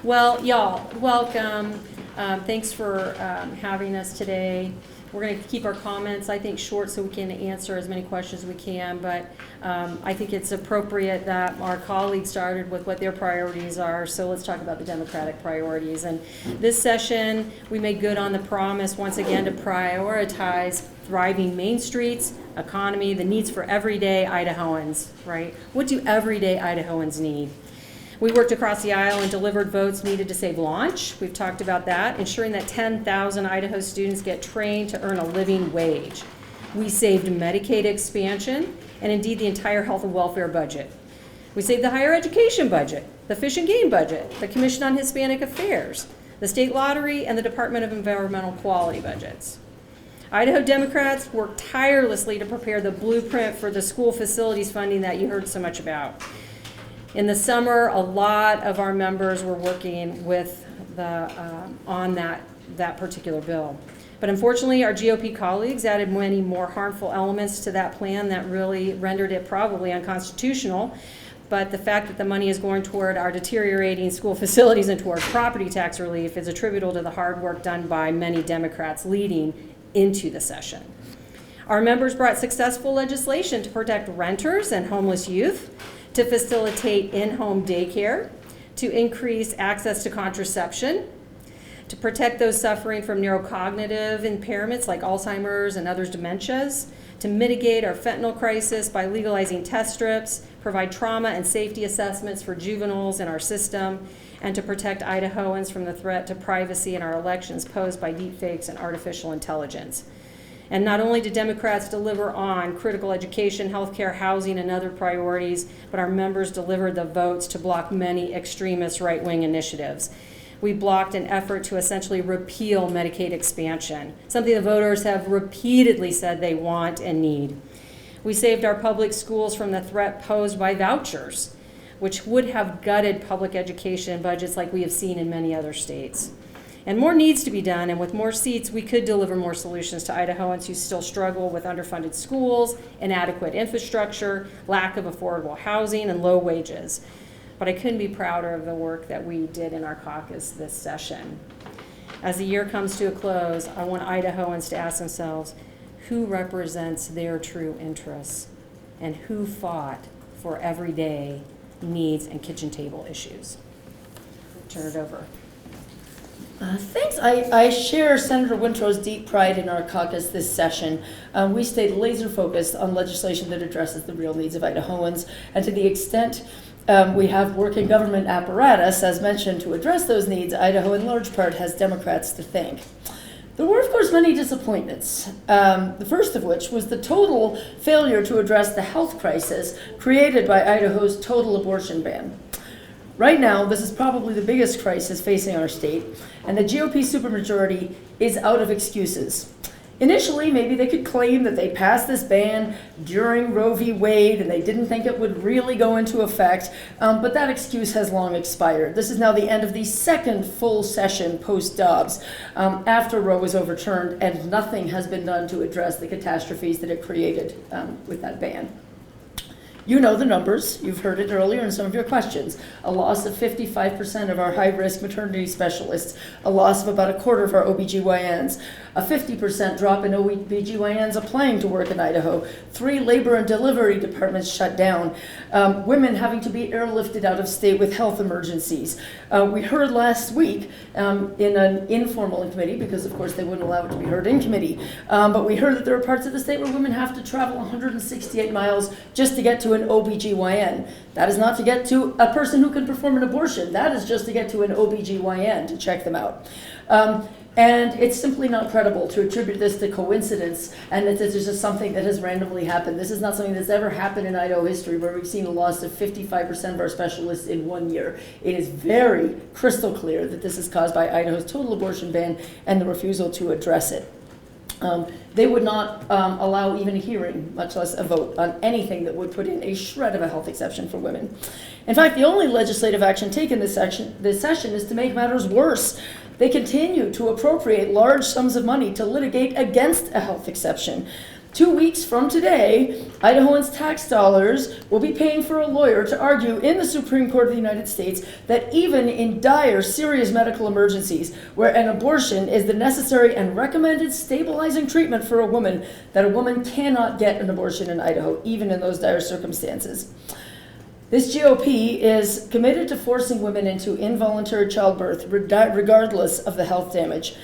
Well, y'all, welcome. Thanks for having us today. We're going to keep our comments, I think, short so we can answer as many questions as we can, but I think it's appropriate that our colleagues started with what their priorities are, so let's talk about the Democratic priorities. And this session, we made good on the promise, once again, to prioritize thriving main streets, economy, the needs for everyday Idahoans, right? What do everyday Idahoans need? We worked across the aisle and delivered votes needed to save launch. We've talked about that, ensuring that 10,000 Idaho students get trained to earn a living wage. We saved Medicaid expansion and indeed the entire health and welfare budget. We saved the higher education budget, the Fish and Game budget, the Commission on Hispanic Affairs, the state lottery, and the Department of Environmental Quality budgets. Idaho Democrats worked tirelessly to prepare the blueprint for the school facilities funding that you heard so much about. In the summer, a lot of our members were working with on that particular bill. But unfortunately, our GOP colleagues added many more harmful elements to that plan that really rendered it probably unconstitutional. But the fact that the money is going toward our deteriorating school facilities and toward property tax relief is attributable to the hard work done by many Democrats leading into the session. Our members brought successful legislation to protect renters and homeless youth, to facilitate in-home daycare, to increase access to contraception, to protect those suffering from neurocognitive impairments like Alzheimer's and others' dementias, to mitigate our fentanyl crisis by legalizing test strips, provide trauma and safety assessments for juveniles in our system, and to protect Idahoans from the threat to privacy in our elections posed by deepfakes and artificial intelligence. And not only did Democrats deliver on critical education, healthcare, housing, and other priorities, but our members delivered the votes to block many extremist right-wing initiatives. We blocked an effort to essentially repeal Medicaid expansion, something the voters have repeatedly said they want and need. We saved our public schools from the threat posed by vouchers, which would have gutted public education budgets like we have seen in many other states. And more needs to be done, and with more seats, we could deliver more solutions to Idahoans who still struggle with underfunded schools, inadequate infrastructure, lack of affordable housing, and low wages. But I couldn't be prouder of the work that we did in our caucus this session. As the year comes to a close, I want Idahoans to ask themselves, who represents their true interests, and who fought for everyday needs and kitchen table issues? Turn it over. Thanks. I share Senator Wintrow's deep pride in our caucus this session. We stayed laser focused on legislation that addresses the real needs of Idahoans, and to the extent we have working government apparatus, as mentioned, to address those needs, Idaho in large part has Democrats to thank. There were, of course, many disappointments, the first of which was the total failure to address the health crisis created by Idaho's total abortion ban. Right now, this is probably the biggest crisis facing our state, and the GOP supermajority is out of excuses. Initially, maybe they could claim that they passed this ban during Roe v. Wade and they didn't think it would really go into effect, but that excuse has long expired. This is now the end of the second full session post-Dobbs after Roe was overturned, and nothing has been done to address the catastrophes that it created with that ban. You know the numbers. You've heard it earlier in some of your questions. A loss of 55% of our high-risk maternity specialists, a loss of about a quarter of our OBGYNs, a 50% drop in OBGYNs applying to work in Idaho, 3 labor and delivery departments shut down, women having to be airlifted out of state with health emergencies. We heard last week in an informal committee, because of course they wouldn't allow it to be heard in committee, but we heard that there are parts of the state where women have to travel 168 miles just to get to an OBGYN. That is not to get to a person who can perform an abortion. That is just to get to an OBGYN to check them out. And it's simply not credible to attribute this to coincidence and that this is just something that has randomly happened. This is not something that's ever happened in Idaho history where we've seen a loss of 55% of our specialists in 1 year. It is very crystal clear that this is caused by Idaho's total abortion ban and the refusal to address it. They would not allow even a hearing, much less a vote, on anything that would put in a shred of a health exception for women. In fact, the only legislative action taken this session is to make matters worse. They continue to appropriate large sums of money to litigate against a health exception. 2 weeks from today, Idahoans' tax dollars will be paying for a lawyer to argue in the Supreme Court of the United States that even in dire, serious medical emergencies, where an abortion is the necessary and recommended stabilizing treatment for a woman, that a woman cannot get an abortion in Idaho, even in those dire circumstances. This GOP is committed to forcing women into involuntary childbirth, regardless of the health damage.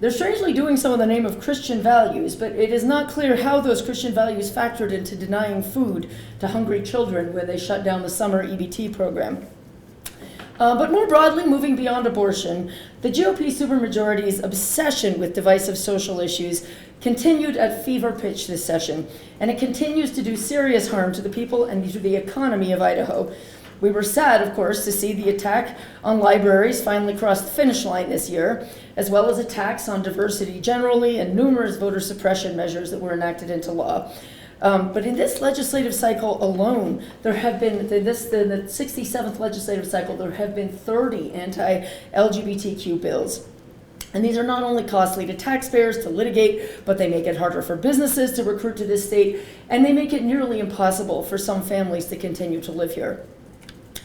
They're strangely doing so in the name of Christian values, but it is not clear how those Christian values factored into denying food to hungry children when they shut down the summer EBT program. But more broadly, moving beyond abortion, the GOP supermajority's obsession with divisive social issues continued at fever pitch this session, and it continues to do serious harm to the people and to the economy of Idaho. We were sad, of course, to see the attack on libraries finally cross the finish line this year, as well as attacks on diversity generally and numerous voter suppression measures that were enacted into law. But in this legislative cycle alone, there have been, the 67th legislative cycle, there have been 30 anti-LGBTQ bills. And these are not only costly to taxpayers to litigate, but they make it harder for businesses to recruit to this state, and they make it nearly impossible for some families to continue to live here.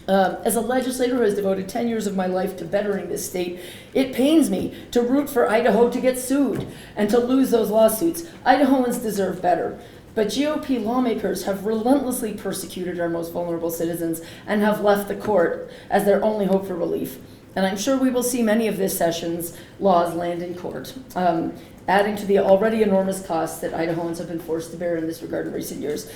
As a legislator who has devoted 10 years of my life to bettering this state, it pains me to root for Idaho to get sued and to lose those lawsuits. Idahoans deserve better. But GOP lawmakers have relentlessly persecuted our most vulnerable citizens and have left the court as their only hope for relief. And I'm sure we will see many of this session's laws land in court, adding to the already enormous costs that Idahoans have been forced to bear in this regard in recent years.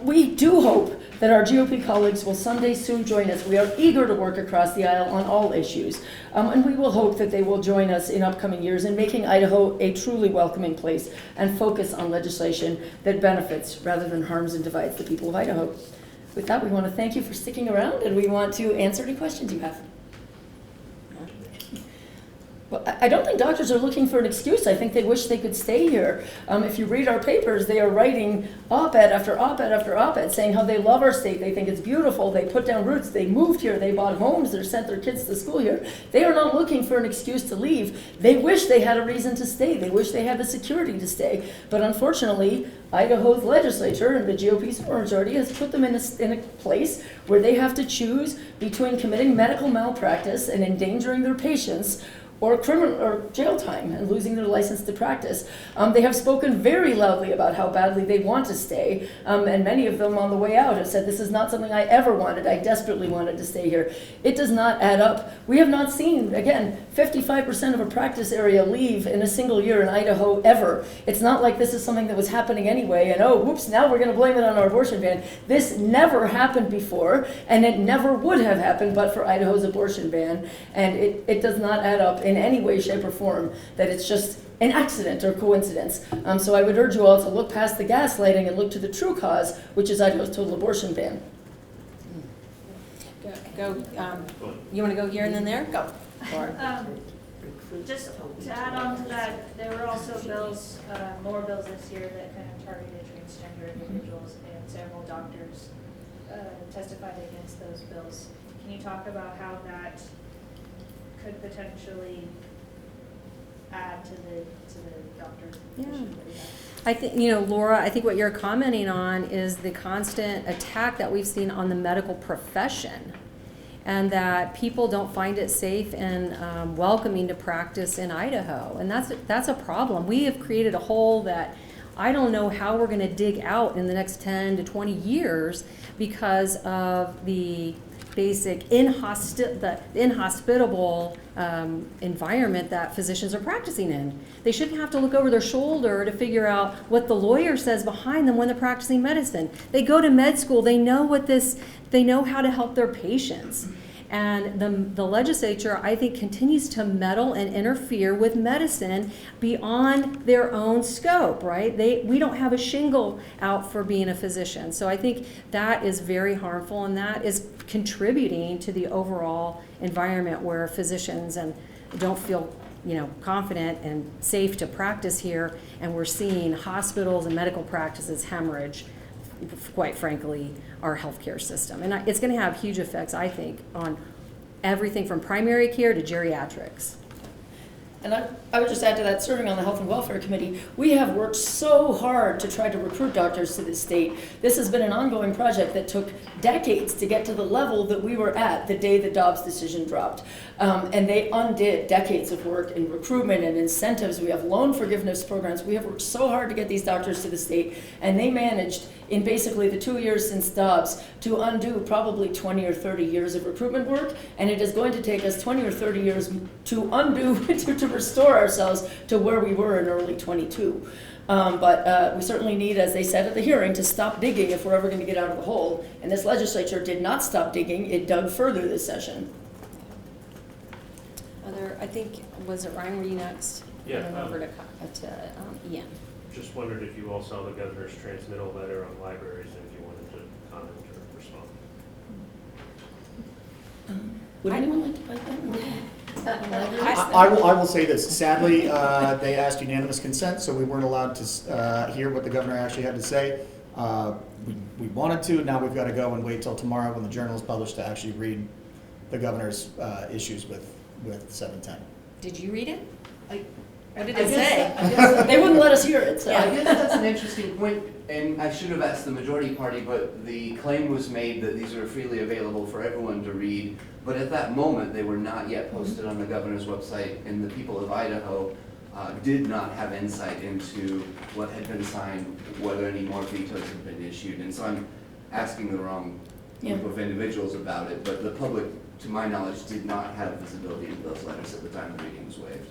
We do hope that our GOP colleagues will someday soon join us. We are eager to work across the aisle on all issues, and we will hope that they will join us in upcoming years in making Idaho a truly welcoming place and focus on legislation that benefits rather than harms and divides the people of Idaho. With that, we want to thank you for sticking around, and we want to answer any questions you have. Well, I don't think doctors are looking for an excuse. I think they wish they could stay here. If you read our papers, they are writing op-ed after op-ed after op-ed saying how they love our state. They think it's beautiful. They put down roots. They moved here. They bought homes. They sent their kids to school here. They are not looking for an excuse to leave. They wish they had a reason to stay. They wish they had the security to stay. But unfortunately, Idaho's legislature and the GOP supermajority has put them in a place where they have to choose between committing medical malpractice and endangering their patients or criminal or jail time and losing their license to practice. They have spoken very loudly about how badly they want to stay, and many of them on the way out have said, this is not something I ever wanted. I desperately wanted to stay here. It does not add up. We have not seen, again, 55% of a practice area leave in a single year in Idaho ever. It's not like this is something that was happening anyway, and oh, whoops, now we're gonna blame it on our abortion ban. This never happened before, and it never would have happened but for Idaho's abortion ban, and it does not add up in any way, shape, or form that it's just an accident or coincidence. So I would urge you all to look past the gaslighting and look to the true cause, which is Idaho's total abortion ban. Go. You want to go here and then there? Go. Just to add on to that, there were also bills, more bills this year that kind of targeted transgender individuals, and several doctors testified against those bills. Can you talk about how that could potentially add to the doctor issue that we have? I think, Laura, I think what you're commenting on is the constant attack that we've seen on the medical profession, and that people don't find it safe and welcoming to practice in Idaho. And that's a problem. We have created a hole that I don't know how we're going to dig out in the next 10 to 20 years because of the basic inhospitable environment that physicians are practicing in. They shouldn't have to look over their shoulder to figure out what the lawyer says behind them when they're practicing medicine. They go to med school, they know how to help their patients. And the legislature, I think, continues to meddle and interfere with medicine beyond their own scope, right? We don't have a shingle out for being a physician. So I think that is very harmful, and that is contributing to the overall environment where physicians don't feel confident and safe to practice here. And we're seeing hospitals and medical practices hemorrhage, quite frankly, our healthcare system. And it's going to have huge effects, I think, on everything from primary care to geriatrics. And I would just add to that, serving on the Health and Welfare Committee, we have worked so hard to try to recruit doctors to this state. This has been an ongoing project that took decades to get to the level that we were at the day the Dobbs decision dropped. And they undid decades of work in recruitment and incentives. We have loan forgiveness programs. We have worked so hard to get these doctors to the state, and they managed in basically the 2 years since Dobbs to undo probably 20 or 30 years of recruitment work, and it is going to take us 20 or 30 years to undo, to restore ourselves to where we were in early 22. But we certainly need, as they said at the hearing, to stop digging if we're ever going to get out of the hole. And this legislature did not stop digging, it dug further this session. I think, was it Ryan, were you next? Yeah, And then over to Ian. Just wondered if you all saw the governor's transmittal letter on libraries and if you wanted to comment or respond. Would anyone like to bite that? I will say this, sadly, they asked unanimous consent, so we weren't allowed to hear what the governor actually had to say. We wanted to, now we've got to go and wait till tomorrow when the journal is published to actually read the governor's issues with 710. Did you read it? What did I it guess- say? I guess- They wouldn't let us hear it, so. I guess that's an interesting point, and I should have asked the majority party, but the claim was made that these are freely available for everyone to read. But at that moment, they were not yet posted on the governor's website, and the people of Idaho did not have insight into what had been signed, whether any more vetoes had been issued. And so I'm asking the wrong group of individuals about it, but the public, to my knowledge, did not have visibility into those letters at the time the reading was waived.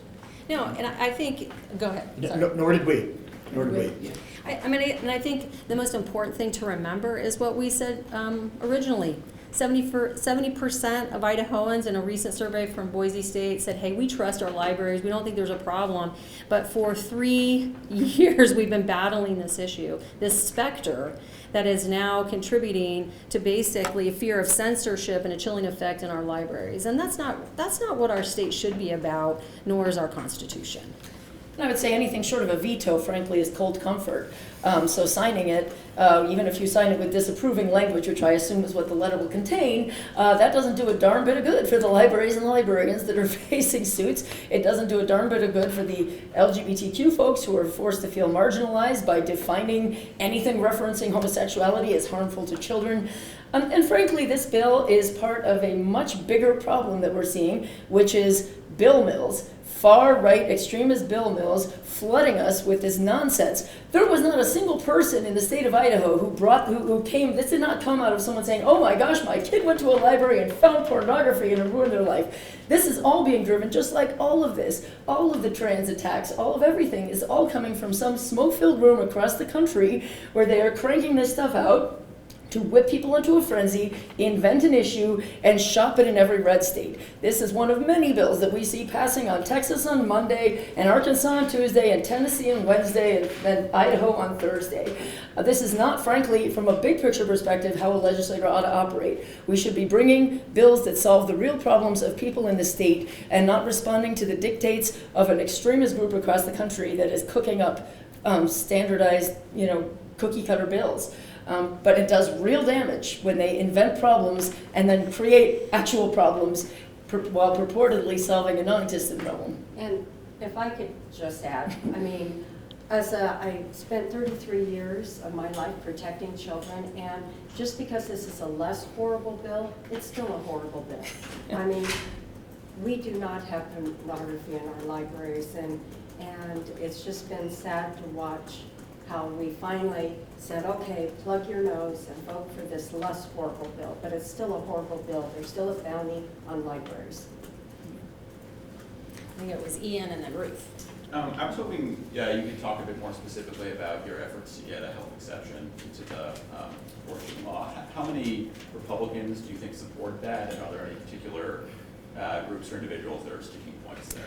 No, and I think, go ahead. Sorry. Nor did we. Nor did we. Yeah. I think the most important thing to remember is what we said originally. 70% of Idahoans in a recent survey from Boise State said, hey, we trust our libraries, we don't think there's a problem. But for 3 years, we've been battling this issue, this specter that is now contributing to basically a fear of censorship and a chilling effect in our libraries. And that's not what our state should be about, nor is our Constitution. And I would say anything short of a veto, frankly, is cold comfort. So signing it, even if you sign it with disapproving language, which I assume is what the letter will contain, that doesn't do a darn bit of good for the libraries and the librarians that are facing suits. It doesn't do a darn bit of good for the LGBTQ folks who are forced to feel marginalized by defining anything referencing homosexuality as harmful to children. And frankly, this bill is part of a much bigger problem that we're seeing, which is bill mills. Far-right extremist bill mills flooding us with this nonsense. There was not a single person in the state of Idaho who came, this did not come out of someone saying, oh my gosh, my kid went to a library and found pornography and it ruined their life. This is all being driven, just like all of this, all of the trans attacks, all of everything is all coming from some smoke-filled room across the country where they are cranking this stuff out to whip people into a frenzy, invent an issue, and shop it in every red state. This is one of many bills that we see passing on Texas on Monday, and Arkansas on Tuesday, and Tennessee on Wednesday, and then Idaho on Thursday. This is not, frankly, from a big picture perspective, how a legislator ought to operate. We should be bringing bills that solve the real problems of people in the state and not responding to the dictates of an extremist group across the country that is cooking up standardized, cookie cutter bills. But it does real damage when they invent problems and then create actual problems while purportedly solving a non-existent problem. And if I could just add, I mean, I spent 33 years of my life protecting children, and just because this is a less horrible bill, it's still a horrible bill. I mean, we do not have pornography in our libraries, and it's just been sad to watch how we finally said, okay, plug your nose and vote for this less horrible bill, but it's still a horrible bill. There's still a bounty on libraries. I think it was Ian and then Ruth. I was hoping you could talk a bit more specifically about your efforts to get a health exception to the abortion law. How many Republicans do you think support that, and are there any particular groups or individuals that are sticking points there?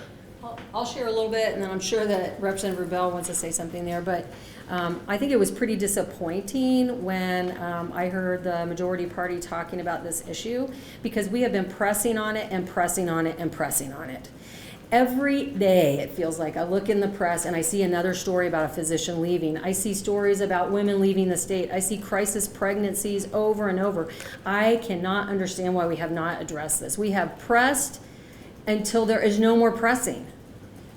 I'll share a little bit, and then I'm sure that Representative Rubel wants to say something there, but I think it was pretty disappointing when I heard the majority party talking about this issue, because we have been pressing on it and pressing on it and pressing on it. Every day, it feels like, I look in the press and I see another story about a physician leaving. I see stories about women leaving the state. I see crisis pregnancies over and over. I cannot understand why we have not addressed this. We have pressed until there is no more pressing.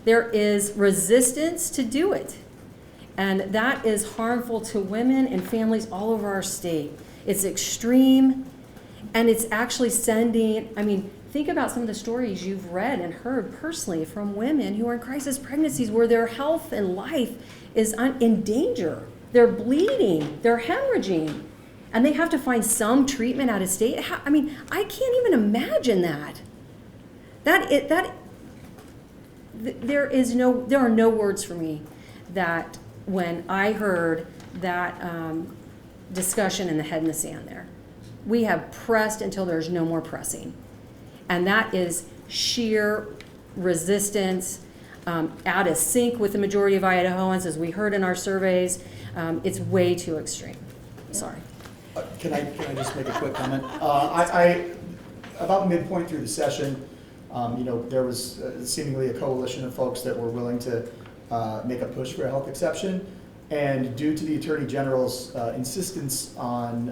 There is resistance to do it. And that is harmful to women and families all over our state. It's extreme, and it's actually sending, I mean, think about some of the stories you've read and heard personally from women who are in crisis pregnancies where their health and life is in danger. They're bleeding, they're hemorrhaging, and they have to find some treatment out of state. I mean, I can't even imagine that. There are no words for me that when I heard that discussion in the head in the sand there. We have pressed until there's no more pressing. And that is sheer resistance, out of sync with the majority of Idahoans, as we heard in our surveys. It's way too extreme. Sorry. Can I just make a quick comment? About midpoint through the session, there was seemingly a coalition of folks that were willing to make a push for a health exception. And due to the Attorney General's insistence on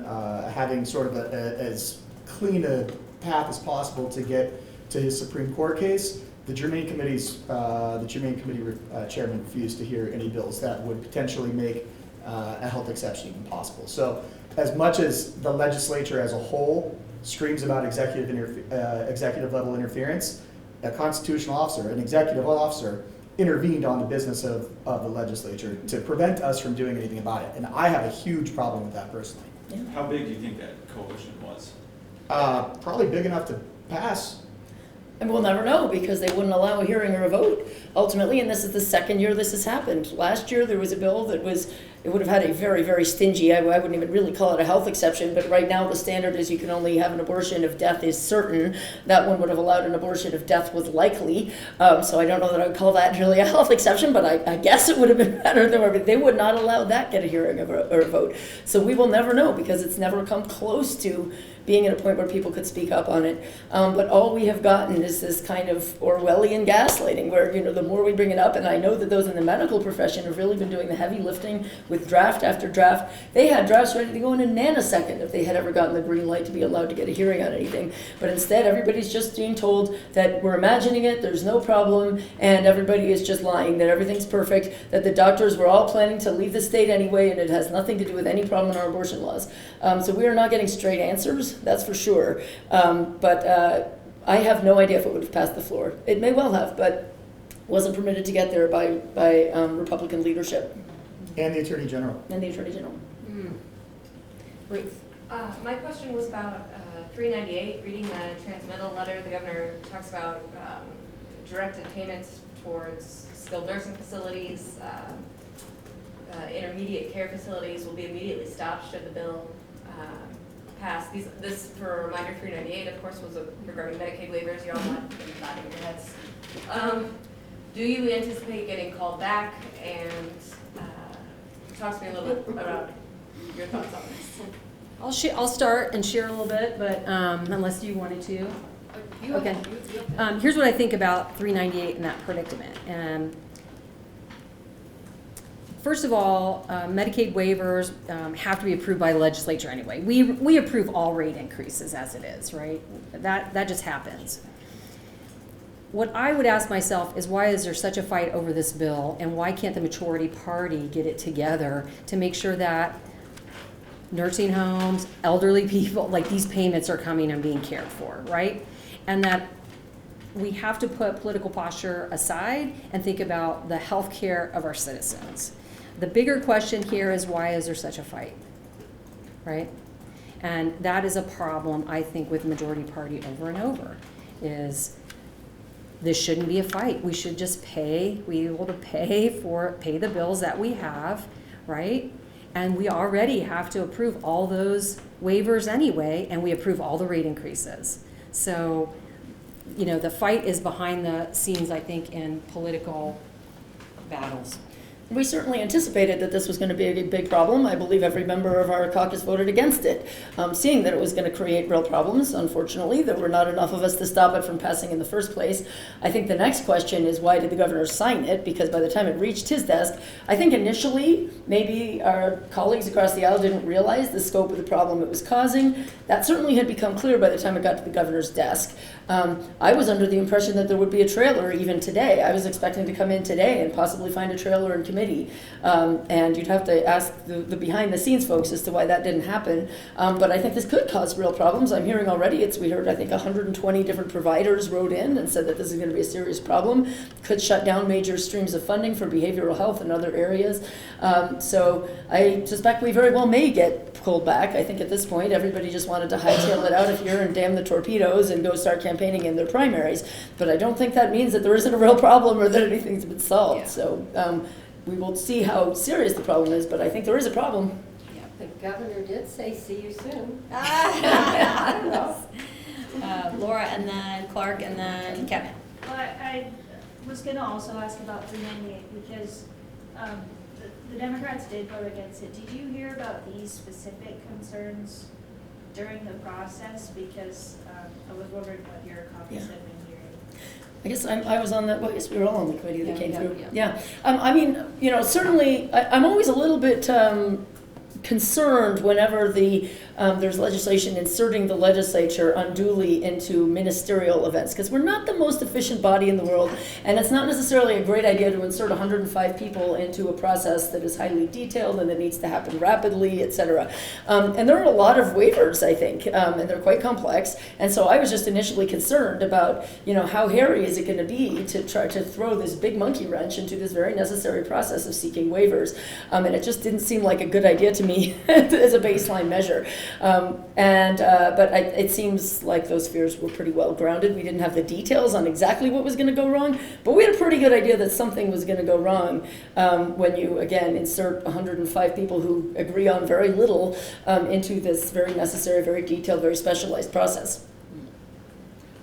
having sort of as clean a path as possible to get to his Supreme Court case, the Germane Committee chairman refused to hear any bills that would potentially make a health exception even possible. So as much as the legislature as a whole screams about executive level interference, a constitutional officer, an executive officer, intervened on the business of the legislature to prevent us from doing anything about it. And I have a huge problem with that personally. How big do you think that coalition was? Probably big enough to pass. And we'll never know because they wouldn't allow a hearing or a vote ultimately, and this is the second year this has happened. Last year there was a bill that it would have had a very, very stingy, I wouldn't even really call it a health exception, but right now the standard is you can only have an abortion if death is certain. That one would have allowed an abortion if death was likely. So I don't know that I would call that really a health exception, but I guess it would have been better than whatever. They would not allow that get a hearing or a vote. So we will never know because it's never come close to being at a point where people could speak up on it. But all we have gotten is this kind of Orwellian gaslighting where, the more we bring it up, and I know that those in the medical profession have really been doing the heavy lifting with draft after draft. They had drafts ready to go in a nanosecond if they had ever gotten the green light to be allowed to get a hearing on anything. But instead, everybody's just being told that we're imagining it, there's no problem, and everybody is just lying, that everything's perfect, that the doctors were all planning to leave the state anyway, and it has nothing to do with any problem in our abortion laws. So we are not getting straight answers, that's for sure. But I have no idea if it would have passed the floor. It may well have, but wasn't permitted to get there by Republican leadership. And the Attorney General. And the Attorney General. Ruth. My question was about 398, reading the transmittal letter. The governor talks about directed payments towards skilled nursing facilities, intermediate care facilities will be immediately stopped should the bill pass. This, for a reminder, 398, of course, was regarding Medicaid waivers. You're all not nodding your heads. Do you anticipate getting called back? And talk to me a little bit about your thoughts on this. I'll start and share a little bit, but unless you wanted to. Okay. Here's what I think about 398 and that predicament. First of all, Medicaid waivers have to be approved by the legislature anyway. We approve all rate increases as it is, right? That just happens. What I would ask myself is why is there such a fight over this bill, and why can't the majority party get it together to make sure that nursing homes, elderly people, like these payments are coming and being cared for, right? And that we have to put political posture aside and think about the health care of our citizens. The bigger question here is why is there such a fight, right? And that is a problem, I think, with the majority party over and over, is this shouldn't be a fight. We should just be able to pay the bills that we have, right? And we already have to approve all those waivers anyway, and we approve all the rate increases. So, the fight is behind the scenes, I think, in political battles. We certainly anticipated that this was going to be a big problem. I believe every member of our caucus voted against it, seeing that it was going to create real problems. Unfortunately, there were not enough of us to stop it from passing in the first place. I think the next question is why did the governor sign it? Because by the time it reached his desk, I think initially maybe our colleagues across the aisle didn't realize the scope of the problem it was causing. That certainly had become clear by the time it got to the governor's desk. I was under the impression that there would be a trailer even today. I was expecting to come in today and possibly find a trailer in committee. And you'd have to ask the behind-the-scenes folks as to why that didn't happen. But I think this could cause real problems. I'm hearing already, we heard, I think, 120 different providers wrote in and said that this is going to be a serious problem. Could shut down major streams of funding for behavioral health and other areas. So I suspect we very well may get pulled back. I think at this point, everybody just wanted to hightail it out of here and damn the torpedoes and go start campaigning in their primaries. But I don't think that means that there isn't a real problem or that anything's been solved. Yeah. So we will see how serious the problem is, but I think there is a problem. The governor did say, see you soon. I don't know. Laura, and then Clark, and then Kevin. Well, I was gonna also ask about 398 because the Democrats did vote against it. Did you hear about these specific concerns during the process? Because I was wondering what your caucus had been hearing. I guess I was on that, well, I guess we were all on the committee that came through. yeah. I mean, certainly, I'm always a little bit concerned whenever there's legislation inserting the legislature unduly into ministerial events, because we're not the most efficient body in the world, and it's not necessarily a great idea to insert 105 people into a process that is highly detailed and that needs to happen rapidly, et cetera. And there are a lot of waivers, I think, and they're quite complex, and so I was just initially concerned about, how hairy is it going to be to try to throw this big monkey wrench into this very necessary process of seeking waivers, and it just didn't seem like a good idea to me as a baseline measure. But it seems like those fears were pretty well grounded. We didn't have the details on exactly what was going to go wrong, but we had a pretty good idea that something was going to go wrong when you, again, insert 105 people who agree on very little into this very necessary, very detailed, very specialized process.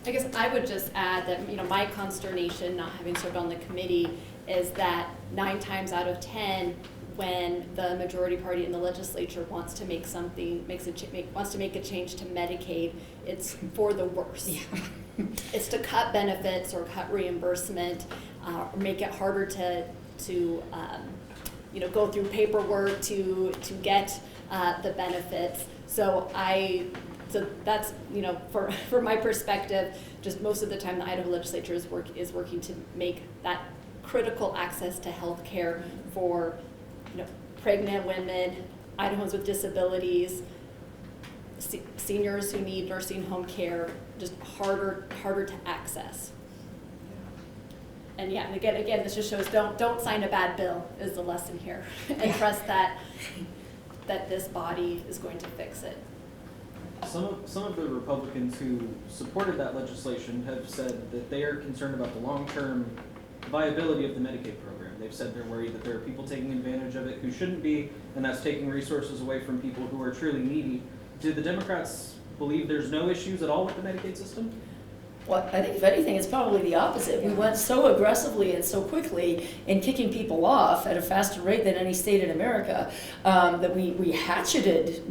I guess I would just add that, my consternation, not having served on the committee, is that 9 times out of 10, when the majority party in the legislature wants to make wants to make a change to Medicaid, it's for the worse. Yeah. It's to cut benefits or cut reimbursement, or make it harder to go through paperwork to get the benefits. So that's, for my perspective, just most of the time the Idaho legislature is working to make that critical access to health care for pregnant women, Idahans with disabilities, seniors who need nursing home care, just harder to access. And yeah, and again, this just shows don't sign a bad bill is the lesson here, and trust that this body is going to fix it. Some of the Republicans who supported that legislation have said that they are concerned about the long-term viability of the Medicaid program. They've said they're worried that there are people taking advantage of it who shouldn't be, and that's taking resources away from people who are truly needy. Do the Democrats believe there's no issues at all with the Medicaid system? Well, I think if anything, it's probably the opposite. We went so aggressively and so quickly in kicking people off at a faster rate than any state in America that we hatcheted,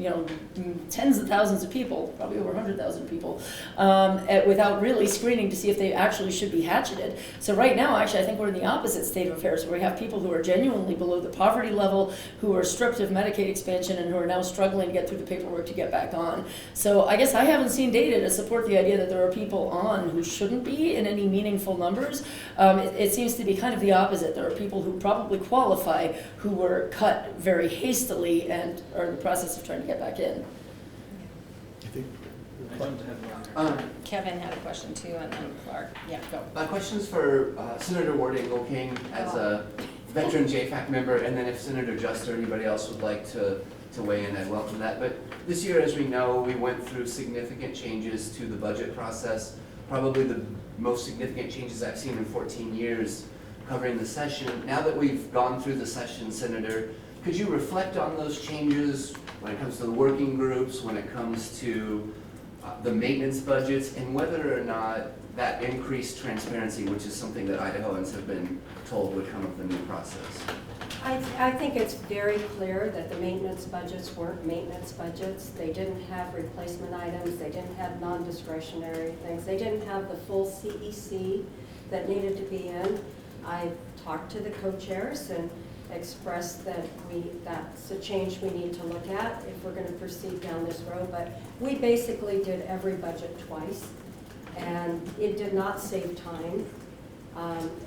tens of thousands of people, probably over 100,000 people, without really screening to see if they actually should be hatcheted. So right now, actually, I think we're in the opposite state of affairs, where we have people who are genuinely below the poverty level, who are stripped of Medicaid expansion, and who are now struggling to get through the paperwork to get back on. So I guess I haven't seen data to support the idea that there are people on who shouldn't be in any meaningful numbers. It seems to be kind of the opposite. There are people who probably qualify who were cut very hastily and are in the process of trying to get back in. Kevin had a question too, and then Clark. Yeah, go. My question's for Senator Ward Engle-King as a veteran JFAC member, and then if Senator Just or anybody else would like to weigh in, I'd welcome that. But this year, as we know, we went through significant changes to the budget process, probably the most significant changes I've seen in 14 years covering the session. Now that we've gone through the session, Senator, could you reflect on those changes when it comes to the working groups, when it comes to the maintenance budgets, and whether or not that increased transparency, which is something that Idahoans have been told would come of the new process? I think it's very clear that the maintenance budgets weren't maintenance budgets. They didn't have replacement items. They didn't have non-discretionary things. They didn't have the full CEC that needed to be in. I talked to the co-chairs and expressed that that's a change we need to look at if we're going to proceed down this road. But we basically did every budget twice. and it did not save time.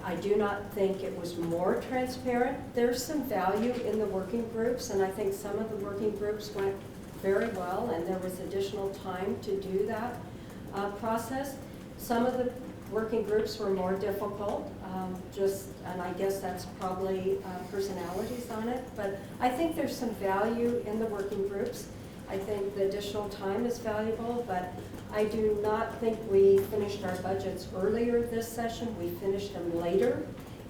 I do not think it was more transparent. There's some value in the working groups, and I think some of the working groups went very well, and there was additional time to do that process. Some of the working groups were more difficult, and I guess that's probably personalities on it, but I think there's some value in the working groups. I think the additional time is valuable, but I do not think we finished our budgets earlier this session. We finished them later,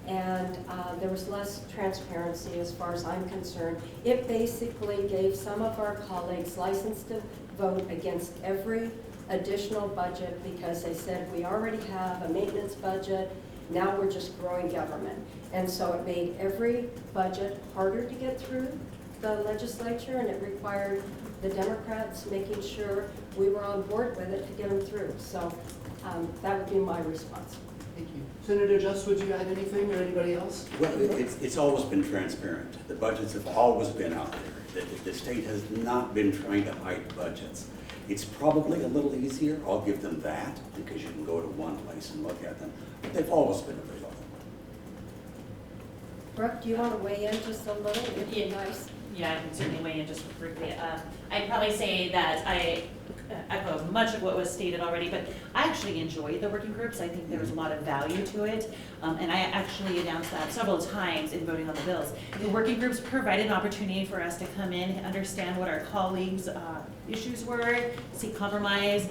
and there was less transparency as far as I'm concerned. It basically gave some of our colleagues license to vote against every additional budget because they said, we already have a maintenance budget, now we're just growing government. And so it made every budget harder to get through the legislature, and it required the Democrats making sure we were on board with it to get them through. So that would be my response. Thank you. Senator Just, would you add anything, or anybody else? Well, it's always been transparent. The budgets have always been out there. The state has not been trying to hide budgets. It's probably a little easier, I'll give them that, because you can go to one place and look at them, but they've always been available. Brooke, do you want to weigh in just a little? It'd be nice. Yeah, I can certainly weigh in just briefly. I'd probably say that I echo much of what was stated already, but I actually enjoyed the working groups. I think there was a lot of value to it, and I actually announced that several times in voting on the bills. The working groups provided an opportunity for us to come in and understand what our colleagues' issues were, seek compromise,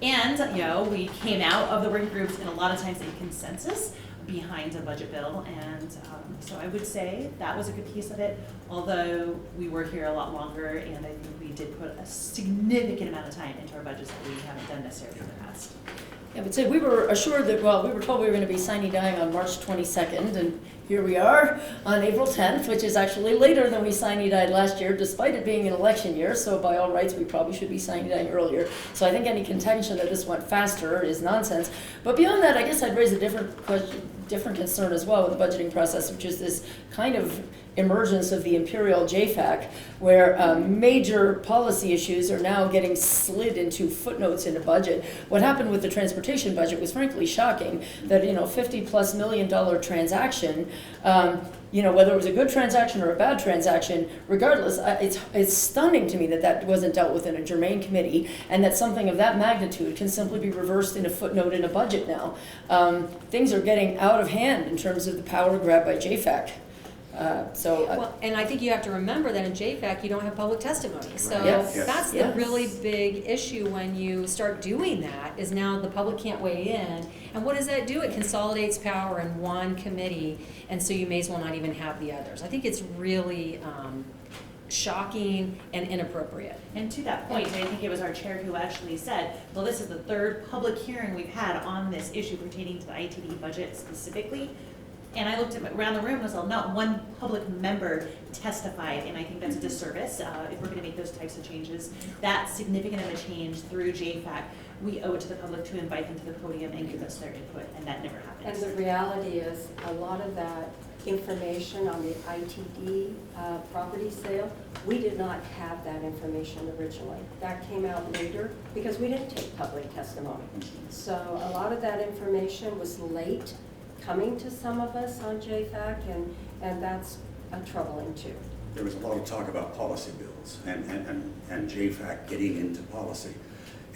and we came out of the working groups in a lot of times a consensus behind a budget bill, and so I would say that was a good piece of it, although we were here a lot longer, and I think we did put a significant amount of time into our budgets that we haven't done necessarily in the past. I would say we were assured that, well, we were told we were going to be sine dying on March 22nd, and here we are on April 10th, which is actually later than we sine died last year, despite it being an election year, so by all rights, we probably should be sine dying earlier. So I think any contention that this went faster is nonsense. But beyond that, I guess I'd raise a different question, different concern as well with the budgeting process, which is this kind of emergence of the imperial JFAC, where major policy issues are now getting slid into footnotes in a budget. What happened with the transportation budget was frankly shocking, that $50+ million transaction, whether it was a good transaction or a bad transaction, regardless, it's stunning to me that that wasn't dealt with in a germane committee, and that something of that magnitude can simply be reversed in a footnote in a budget now. Things are getting out of hand in terms of the power grab by JFAC. Well, and I think you have to remember that in JFAC, you don't have public testimony. So Yes. that's the really big issue when you start doing that, is now the public can't weigh in. And what does that do? It consolidates power in one committee, and so you may as well not even have the others. I think it's really shocking and inappropriate. And to that point, I think it was our chair who actually said, well, this is the third public hearing we've had on this issue pertaining to the ITD budget specifically. And I looked around the room and saw not one public member testified, and I think that's a disservice if we're going to make those types of changes. That significant of a change through JFAC, we owe it to the public to invite them to the podium and give us their input, and that never happened. And the reality is, a lot of that information on the ITD property sale, we did not have that information originally. That came out later because we didn't take public testimony. So a lot of that information was late coming to some of us on JFAC, and that's troubling too. There was a lot of talk about policy bills and JFAC getting into policy.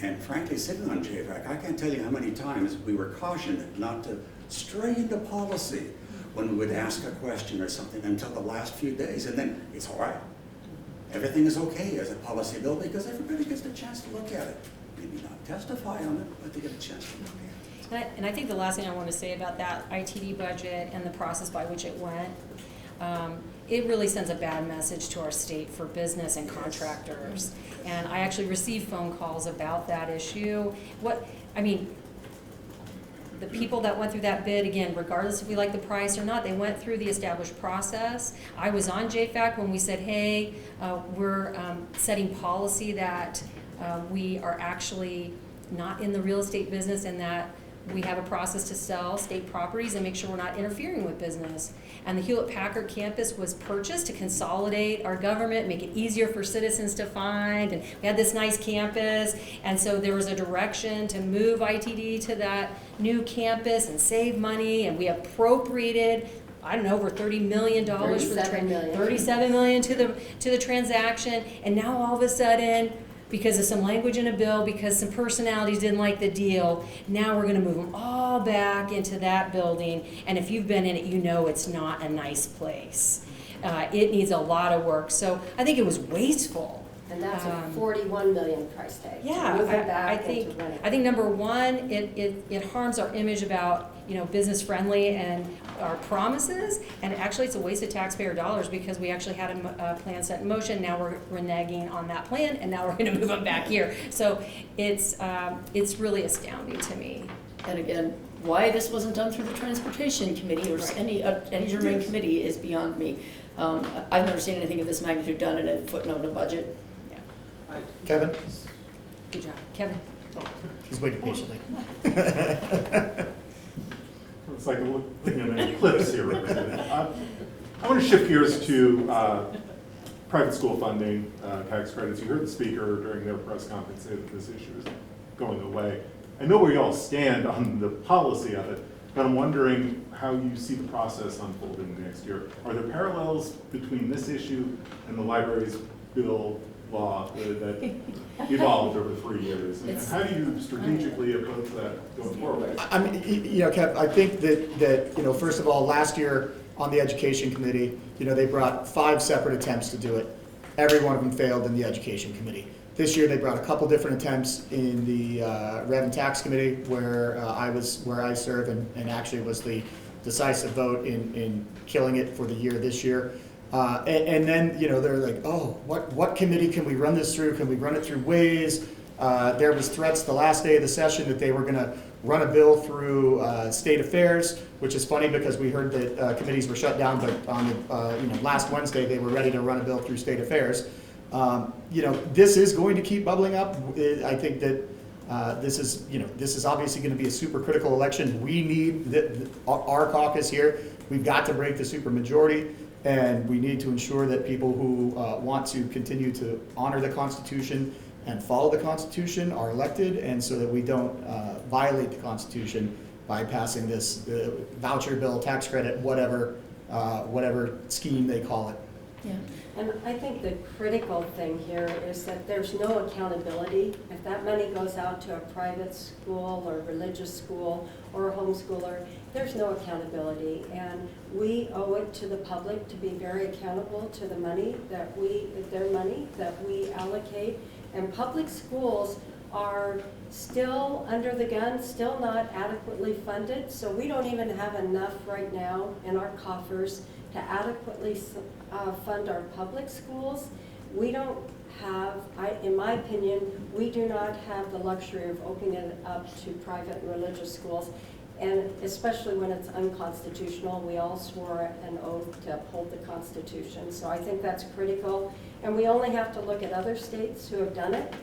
And frankly, sitting on JFAC, I can't tell you how many times we were cautioned not to stray into policy when we would ask a question or something until the last few days, and then it's all right. Everything is okay as a policy bill because everybody gets a chance to look at it. Maybe not testify on it, but they get a chance to look at it. And I think the last thing I want to say about that ITD budget and the process by which it went, it really sends a bad message to our state for business and contractors. And I actually received phone calls about that issue. The people that went through that bid, again, regardless if we like the price or not, they went through the established process. I was on JFAC when we said, hey, we're setting policy that we are actually not in the real estate business, and that we have a process to sell state properties and make sure we're not interfering with business. And the Hewlett-Packard campus was purchased to consolidate our government, make it easier for citizens to find, and we had this nice campus, and so there was a direction to move ITD to that new campus and save money, and we appropriated, I don't know, over $30 million for the $37 million. $37 million to the transaction, and now all of a sudden, because of some language in a bill, because some personalities didn't like the deal, now we're going to move them all back into that building. And if you've been in it, you know it's not a nice place. It needs a lot of work. So I think it was wasteful. And that's a $41 million price tag. Yeah, Move it back I into think renting. I think number one, it harms our image about, you know, business friendly and our promises, and actually it's a waste of taxpayer dollars because we actually had a plan set in motion. Now we're reneging on that plan, and now we're going to move them back here. So it's really astounding to me. And again, why this wasn't done through the transportation committee or any germane committee is beyond me. I've never seen anything of this magnitude done in a footnote in a budget. Kevin? Good job, Kevin. He's waiting patiently. It's like looking at an eclipse here, Representative. I want to shift gears to private school funding, tax credits. You heard the speaker during their press conference say that this issue is going away. I know where you all stand on the policy of it, but I'm wondering how you see the process unfolding next year. Are there parallels between this issue and the library's bill law that evolved over 3 years? And how do you strategically approach that going forward? I mean, you know, Kev, I think that, you know, first of all, last year on the Education Committee, you know, they brought 5 separate attempts to do it. Every one of them failed in the Education Committee. This year, they brought a couple different attempts in the Rev and Tax Committee, where I serve, and actually was the decisive vote in killing it for the year this year. And then, you know, they're like, oh, what committee can we run this through? Can we run it through Ways? There was threats the last day of the session that they were going to run a bill through State Affairs, which is funny because we heard that committees were shut down, but on the last Wednesday they were ready to run a bill through State Affairs. You know, this is going to keep bubbling up. I think that this is obviously going to be a super critical election. We need our caucus here. We've got to break the supermajority. And we need to ensure that people who want to continue to honor the Constitution and follow the Constitution are elected, and so that we don't violate the Constitution by passing this voucher bill, tax credit, whatever scheme they call it. Yeah, and I think the critical thing here is that there's no accountability. If that money goes out to a private school or religious school or a homeschooler, there's no accountability. And we owe it to the public to be very accountable to the money that their money that we allocate. And public schools are still under the gun, still not adequately funded. So we don't even have enough right now in our coffers to adequately fund our public schools. We don't have, in my opinion, we do not have the luxury of opening it up to private religious schools, and especially when it's unconstitutional. We all swore an oath to uphold the Constitution, so I think that's critical. And we only have to look at other states who have done it,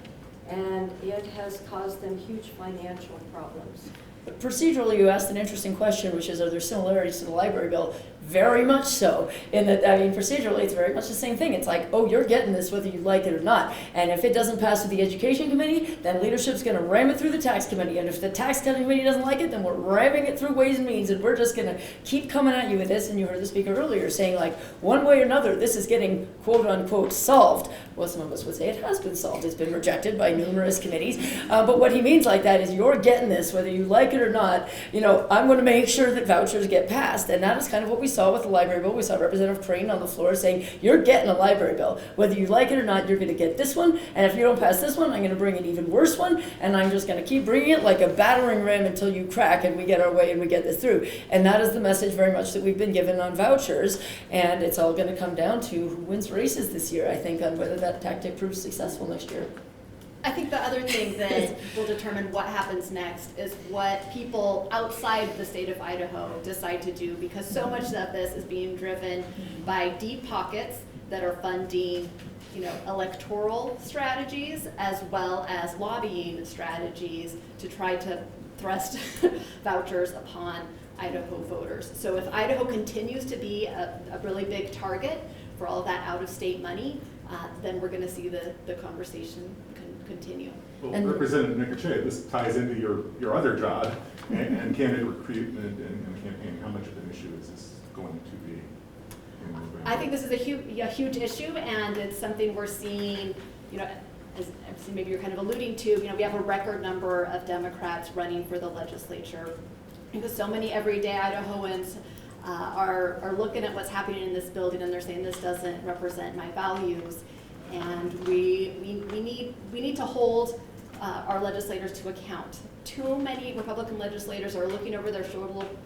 and it has caused them huge financial problems. Procedurally, you asked an interesting question, which is, are there similarities to the library bill? Very much so. In that, I mean, procedurally, it's very much the same thing. It's like, oh, you're getting this whether you like it or not. And if it doesn't pass through the Education Committee, then leadership's going to ram it through the Tax Committee. And if the Tax Committee doesn't like it, then we're ramming it through Ways and Means. And we're just going to keep coming at you with this. And you heard the speaker earlier saying, like, one way or another, this is getting quote unquote solved. Well, some of us would say it has been solved. It's been rejected by numerous committees. But what he means like that is you're getting this whether you like it or not. You know, I'm going to make sure that vouchers get passed. And that is kind of what we saw with the library bill. We saw Representative Crane on the floor saying, you're getting a library bill. Whether you like it or not, you're going to get this one. And if you don't pass this one, I'm going to bring an even worse one. And I'm just going to keep bringing it like a battering ram until you crack and we get our way and we get this through. And that is the message very much that we've been given on vouchers. And it's all going to come down to who wins races this year, I think, on whether that tactic proves successful next year. I think the other thing that will determine what happens next is what people outside the state of Idaho decide to do, because so much of this is being driven by deep pockets that are funding, you know, electoral strategies as well as lobbying strategies to try to thrust vouchers upon Idaho voters. So if Idaho continues to be a really big target for all of that out-of-state money, then we're going to see the conversation continue. Well, And- Representative Necochea, this ties into your other job and candidate recruitment and campaigning. How much of an issue is this going to be in November? I think this is a huge issue, and it's something we're seeing, as maybe you're kind of alluding to, we have a record number of Democrats running for the legislature, because so many everyday Idahoans are looking at what's happening in this building, and they're saying this doesn't represent my values, and we need to hold our legislators to account. Too many Republican legislators are looking over their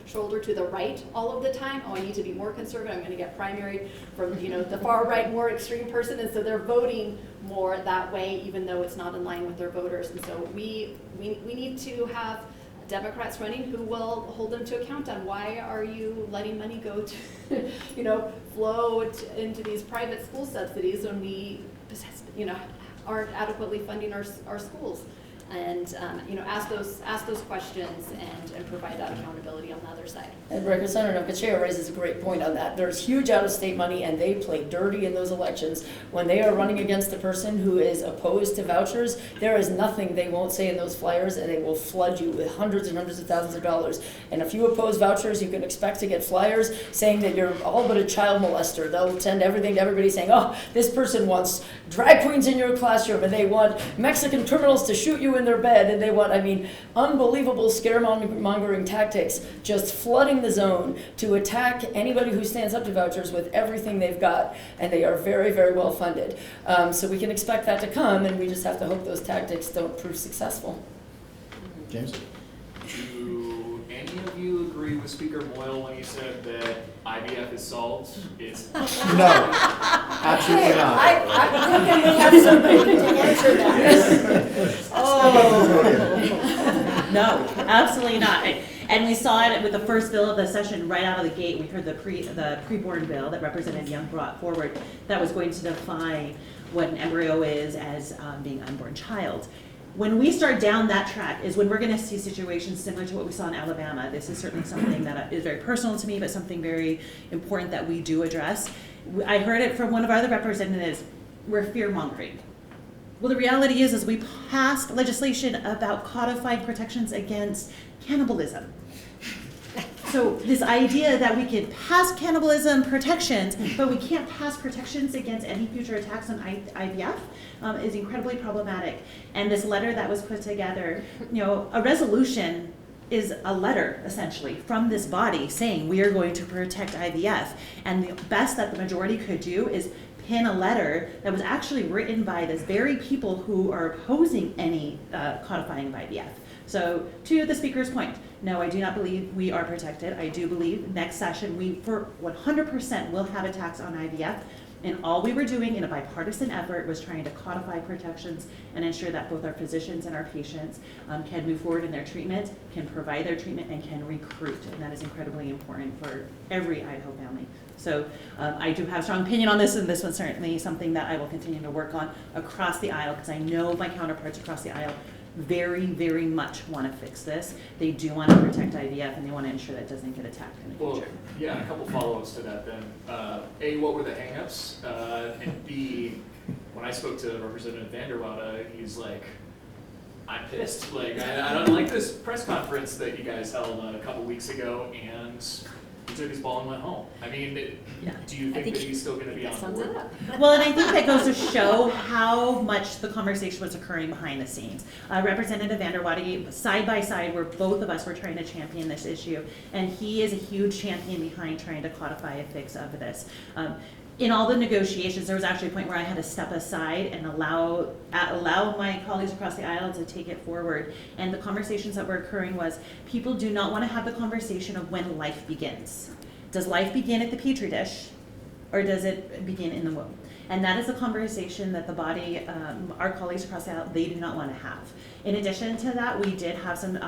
shoulder to the right all of the time. Oh, I need to be more conservative. I'm going to get primaried from the far right, more extreme person, and so they're voting more that way, even though it's not in line with their voters. And so we need to have Democrats running who will hold them to account on why are you letting money go to, flow into these private school subsidies when we, aren't adequately funding our schools. And ask those questions and provide that accountability on the other side. And Representative Necochea raises a great point on that. There's huge out-of-state money, and they play dirty in those elections. When they are running against a person who is opposed to vouchers, there is nothing they won't say in those flyers, and they will flood you with hundreds and hundreds of thousands of dollars. And if you oppose vouchers, you can expect to get flyers saying that you're all but a child molester. They'll send everything to everybody saying, oh, this person wants drag queens in your classroom, and they want Mexican criminals to shoot you in their bed, and they want, unbelievable scaremongering tactics, just flooding the zone to attack anybody who stands up to vouchers with everything they've got, and they are very, very well funded. So we can expect that to come, and we just have to hope those tactics don't prove successful. James? Do any of you agree with Speaker Moyle when he said that IVF is solved? It's No, absolutely not. How can we have somebody to answer that? No, absolutely not. And we saw it with the first bill of the session right out of the gate. We heard the preborn bill that Representative Young brought forward that was going to define what an embryo is as being an unborn child. When we start down that track is when we're going to see situations similar to what we saw in Alabama. This is certainly something that is very personal to me, but something very important that we do address. I heard it from one of our other representatives. We're fear-mongering. Well, the reality is we passed legislation about codifying protections against cannibalism. So this idea that we can pass cannibalism protections, but we can't pass protections against any future attacks on IVF is incredibly problematic. And this letter that was put together, a resolution is a letter essentially from this body saying we are going to protect IVF. And the best that the majority could do is pin a letter that was actually written by this very people who are opposing any codifying of IVF. So to the speaker's point, no, I do not believe we are protected. I do believe next session we for 100% will have attacks on IVF. And all we were doing in a bipartisan effort was trying to codify protections and ensure that both our physicians and our patients can move forward in their treatment, can provide their treatment, and can recruit. And that is incredibly important for every Idaho family. So I do have a strong opinion on this, and this one's certainly something that I will continue to work on across the aisle, because I know my counterparts across the aisle very, very much want to fix this. They do want to protect IVF, and they want to ensure that it doesn't get attacked in the future. Yeah, a couple follow-ups to that then. A, what were the hangups? And B, when I spoke to Representative Vanderwada, he's like, I'm pissed. Like, I don't like this press conference that you guys held a couple weeks ago, and he took his ball and went home. I mean, do you think that he's still going to be on board? Well, and I think that goes to show how much the conversation was occurring behind the scenes. Representative Vanderwada, side by side, where both of us were trying to champion this issue, and he is a huge champion behind trying to codify a fix of this. In all the negotiations, there was actually a point where I had to step aside and allow my colleagues across the aisle to take it forward. And the conversations that were occurring was people do not want to have the conversation of when life begins. Does life begin at the petri dish, or does it begin in the womb? And that is a conversation that the body, our colleagues across the aisle, they do not want to have. In addition to that, we did have some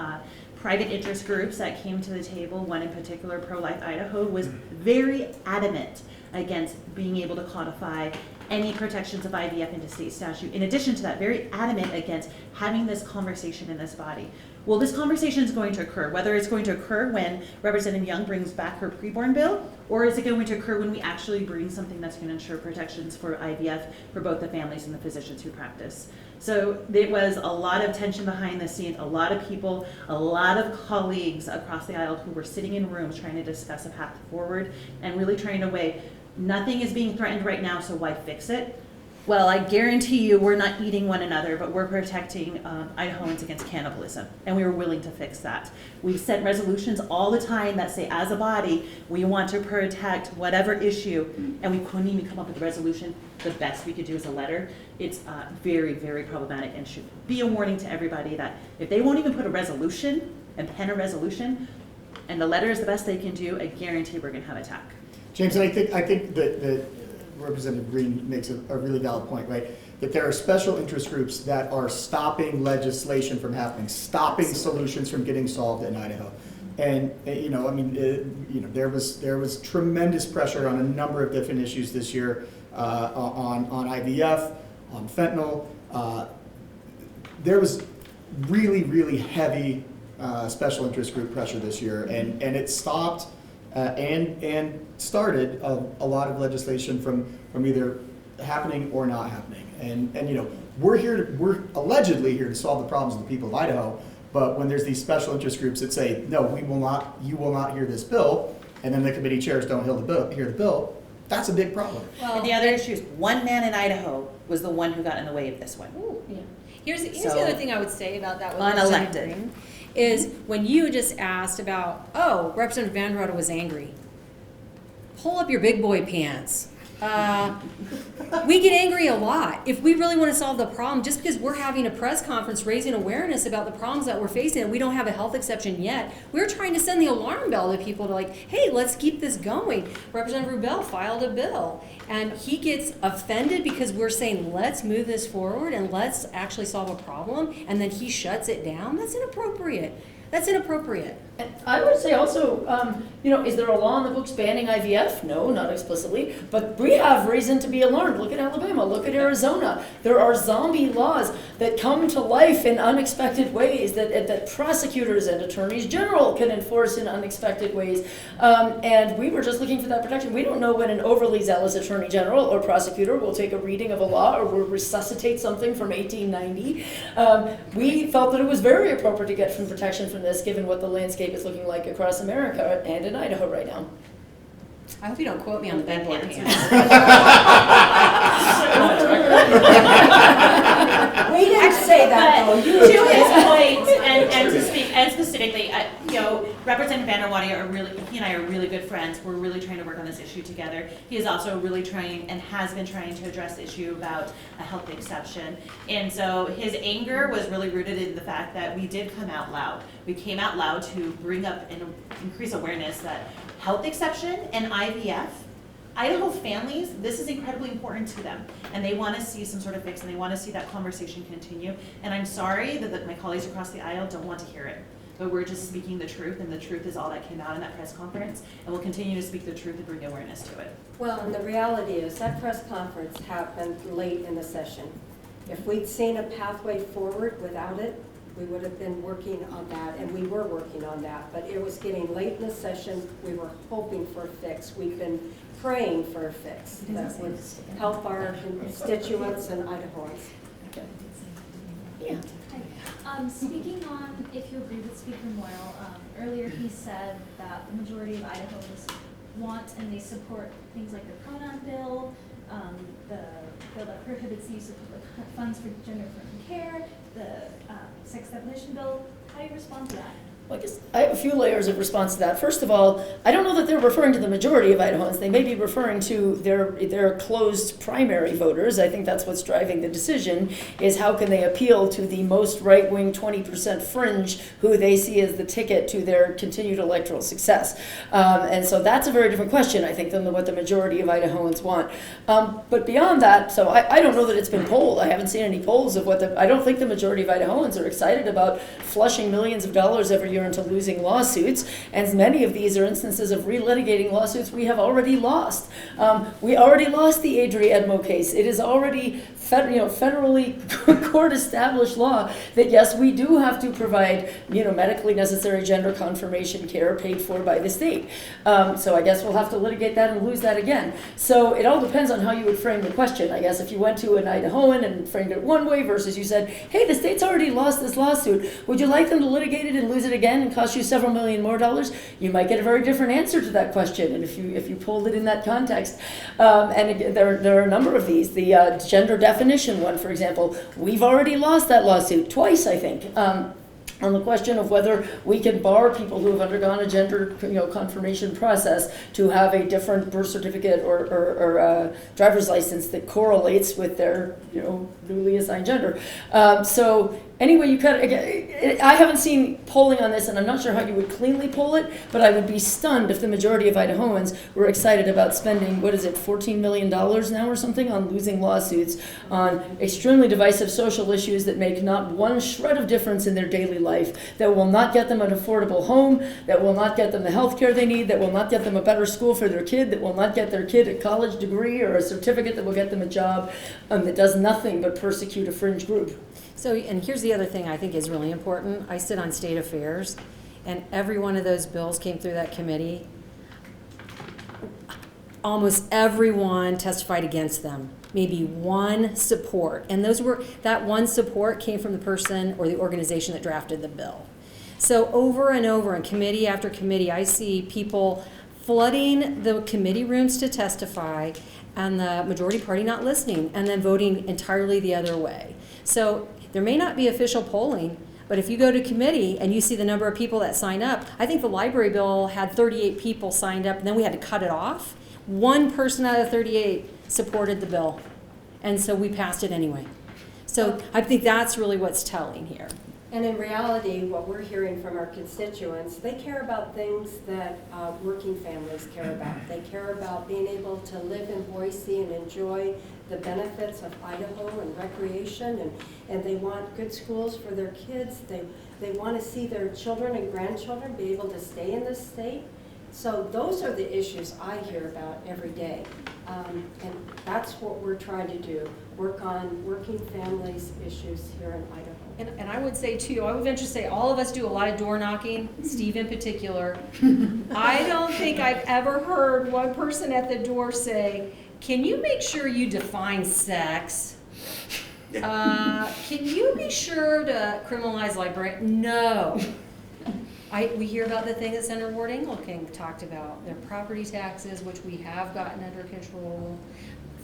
private interest groups that came to the table. One in particular, Pro-Life Idaho, was very adamant against being able to codify any protections of IVF into state statute. In addition to that, very adamant against having this conversation in this body. well, this conversation is going to occur, whether it's going to occur when Representative Young brings back her preborn bill, or is it going to occur when we actually bring something that's going to ensure protections for IVF for both the families and the physicians who practice. So there was a lot of tension behind the scenes, a lot of people, a lot of colleagues across the aisle who were sitting in rooms trying to discuss a path forward and really trying to weigh, nothing is being threatened right now, so why fix it? Well, I guarantee you we're not eating one another, but we're protecting Idahoans against cannibalism, and we were willing to fix that. We've sent resolutions all the time that say, as a body, we want to protect whatever issue, and we couldn't even come up with a resolution. The best we could do is a letter. It's very, very problematic and should be a warning to everybody that if they won't even put a resolution and pen a resolution, and the letter is the best they can do, I guarantee we're going to have attack. James, and I think that Representative Green makes a really valid point, right? That there are special interest groups that are stopping legislation from happening, stopping solutions from getting solved in Idaho. And, there was tremendous pressure on a number of different issues this year, on IVF, on fentanyl. There was really, really heavy special interest group pressure this year, and it stopped and started a lot of legislation from either happening or not happening. And we're allegedly here to solve the problems of the people of Idaho, but when there's these special interest groups that say, no, you will not hear this bill, and then the committee chairs don't hear the bill, that's a big problem. Well, and the other issue is one man in Idaho was the one who got in the way of this one. Ooh, yeah. Here's So, the other thing I would say about that. unelected. Is when you just asked about, oh, Representative Vanderwater was angry. Pull up your big boy pants. We get angry a lot. If we really want to solve the problem, just because we're having a press conference raising awareness about the problems that we're facing and we don't have a health exception yet, we're trying to send the alarm bell to people to like, hey, let's keep this going. Representative Rubel filed a bill and he gets offended because we're saying, let's move this forward and let's actually solve a problem, and then he shuts it down. That's inappropriate. That's inappropriate. And I would say also, is there a law in the books banning IVF? No, not explicitly, but we have reason to be alarmed. Look at Alabama, look at Arizona. There are zombie laws that come to life in unexpected ways that prosecutors and attorneys general can enforce in unexpected ways. And we were just looking for that protection. We don't know when an overly zealous attorney general or prosecutor will take a reading of a law or will resuscitate something from 1890. We felt that it was very appropriate to get some protection from this, given what the landscape is looking like across America and in Idaho right now. I hope you don't quote me on the big boy pants. We didn't say that, though. To his point, and to speak, and specifically, Representative Vanderwater he and I are really good friends. We're really trying to work on this issue together. He is also really trying and has been trying to address the issue about a health exception. And so his anger was really rooted in the fact that we did come out loud. We came out loud to bring up and increase awareness that health exception and IVF, Idaho families, this is incredibly important to them, and they want to see some sort of fix, and they want to see that conversation continue. And I'm sorry that my colleagues across the aisle don't want to hear it, but we're just speaking the truth, and the truth is all that came out in that press conference, and we'll continue to speak the truth and bring awareness to it. Well, and the reality is that press conference happened late in the session. If we'd seen a pathway forward without it, we would have been working on that, and we were working on that, but it was getting late in the session. We were hoping for a fix. We've been praying for a fix that would help our constituents and Idahoans. Yeah. Speaking on, if you agree with Speaker Moyle, earlier he said that the majority of Idahoans want and they support things like the pronoun bill, the bill that prohibits the use of public funds for gender-affirming care, the sex definition bill. How do you respond to that? Well, I guess I have a few layers of response to that. First of all, I don't know that they're referring to the majority of Idahoans. They may be referring to their closed primary voters. I think that's what's driving the decision, is how can they appeal to the most right-wing 20% fringe who they see as the ticket to their continued electoral success. And so that's a very different question, I think, than what the majority of Idahoans want. But beyond that, so I don't know that it's been polled. I haven't seen any polls of I don't think the majority of Idahoans are excited about flushing millions of dollars every year into losing lawsuits, and many of these are instances of relitigating lawsuits we have already lost. We already lost the Adri Edmo case. It is already federally court-established law that yes, we do have to provide, medically necessary gender confirmation care paid for by the state. So I guess we'll have to litigate that and lose that again. So it all depends on how you would frame the question. I guess if you went to an Idahoan and framed it one way versus you said, hey, the state's already lost this lawsuit. Would you like them to litigate it and lose it again and cost you several million more dollars? You might get a very different answer to that question. And if you pulled it in that context, and again, there are a number of these. The gender definition one, for example, we've already lost that lawsuit twice, I think. On the question of whether we can bar people who have undergone a gender confirmation process to have a different birth certificate or driver's license that correlates with their newly assigned gender. So anyway, you cut again. I haven't seen polling on this, and I'm not sure how you would cleanly poll it, but I would be stunned if the majority of Idahoans were excited about spending, $14 million now or something on losing lawsuits on extremely divisive social issues that make not one shred of difference in their daily life, that will not get them an affordable home, that will not get them the health care they need, that will not get them a better school for their kid, that will not get their kid a college degree or a certificate that will get them a job, that does nothing but persecute a fringe group. So, and here's the other thing I think is really important. I sit on state affairs, and every one of those bills came through that committee. Almost everyone testified against them. Maybe one support, and that one support came from the person or the organization that drafted the bill. So over and over in committee after committee, I see people flooding the committee rooms to testify, and the majority party not listening, and then voting entirely the other way. So there may not be official polling, but if you go to committee and you see the number of people that sign up, I think the library bill had 38 people signed up, and then we had to cut it off. One person out of 38 supported the bill, and so we passed it anyway. So I think that's really what's telling here. And in reality, what we're hearing from our constituents, they care about things that working families care about. They care about being able to live in Boise and enjoy the benefits of Idaho and recreation, and they want good schools for their kids. They want to see their children and grandchildren be able to stay in this state. So those are the issues I hear about every day. And that's what we're trying to do, work on working families' issues here in Idaho. And I would say too, I would venture to say all of us do a lot of door knocking, Steve in particular. I don't think I've ever heard one person at the door say, can you make sure you define sex? Can you be sure to criminalize librarian? No. We hear about the thing that Senator Ward Engelking talked about, their property taxes, which we have gotten under control,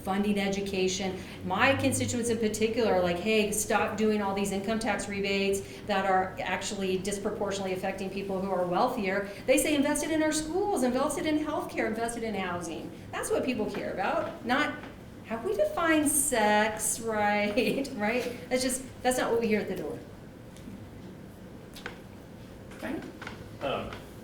funding education. My constituents in particular are like, hey, stop doing all these income tax rebates that are actually disproportionately affecting people who are wealthier. They say invest it in our schools, invest it in healthcare, invest it in housing. That's what people care about, not have we defined sex right, right? That's not what we hear at the door. Right?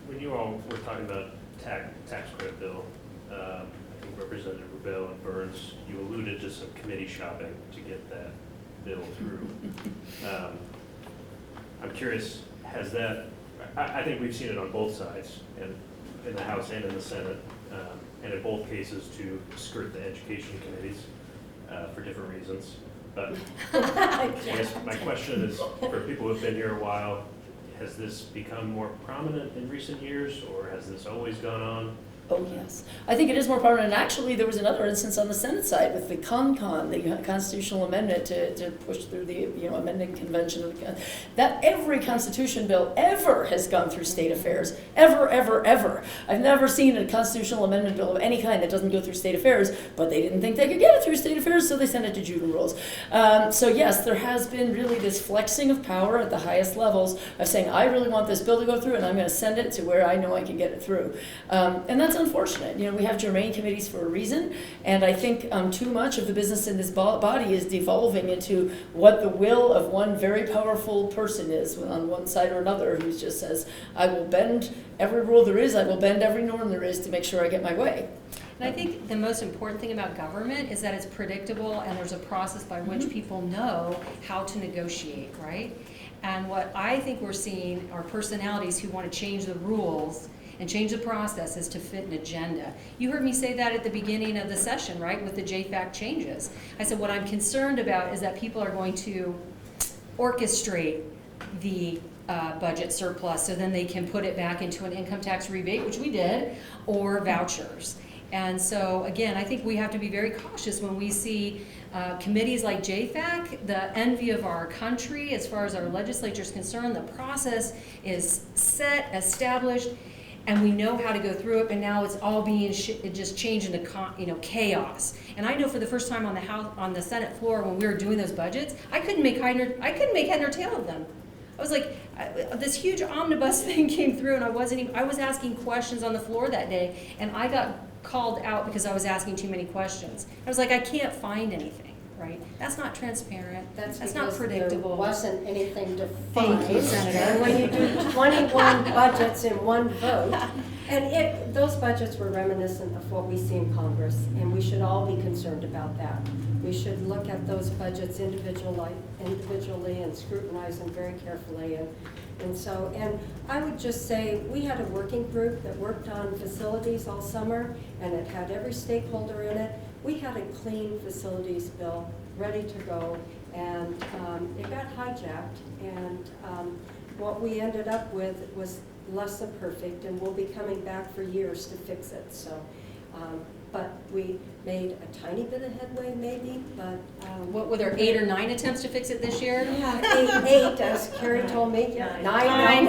When you all were talking about tax credit bill, I think Representative Rebell and Burns, you alluded to some committee shopping to get that bill through. I'm curious, has that, I think we've seen it on both sides, and in the House and in the Senate, and in both cases to skirt the education committees for different reasons. But I guess my question is, for people who have been here a while, has this become more prominent in recent years, or has this always gone on? Oh, yes. I think it is more prominent. And actually, there was another instance on the Senate side with the the constitutional amendment to push through the amending convention. That every constitution bill ever has gone through state affairs. Ever, ever, ever. I've never seen a constitutional amendment bill of any kind that doesn't go through state affairs, but they didn't think they could get it through state affairs, so they sent it to Judah Rules. So yes, there has been really this flexing of power at the highest levels of saying, I really want this bill to go through, and I'm going to send it to where I know I can get it through. And that's unfortunate. We have germane committees for a reason, and I think too much of the business in this body is devolving into what the will of one very powerful person is on one side or another, who just says, I will bend every rule there is, I will bend every norm there is to make sure I get my way. And I think the most important thing about government is that it's predictable, and there's a process by which people know how to negotiate, right? And what I think we're seeing are personalities who want to change the rules and change the processes to fit an agenda. You heard me say that at the beginning of the session, right, with the JFAC changes. I said what I'm concerned about is that people are going to orchestrate the budget surplus so then they can put it back into an income tax rebate, which we did, or vouchers. And so, again, I think we have to be very cautious when we see committees like JFAC, the envy of our country as far as our legislature is concerned. The process is set, established, and we know how to go through it, and now it's all being just changed into chaos. And I know for the first time on the Senate floor when we were doing those budgets, I couldn't make head nor tail of them. I was like, this huge omnibus thing came through, and I was asking questions on the floor that day, and I got called out because I was asking too many questions. I was like, I can't find anything, right? That's not transparent. That's not because predictable. There wasn't anything to Thank find. you, Senator. And when you do 21 budgets in one vote, and those budgets were reminiscent of what we see in Congress, and we should all be concerned about that. We should look at those budgets individually and scrutinize them very carefully. And I would just say, we had a working group that worked on facilities all summer, and it had every stakeholder in it. We had a clean facilities bill ready to go, and it got hijacked. And what we ended up with was less than perfect, and we'll be coming back for years to fix it. So, but we made a tiny bit of headway, maybe. But What were there 8 or 9 attempts to fix it this year? yeah, eight, as Carrie told me. Yeah, nine.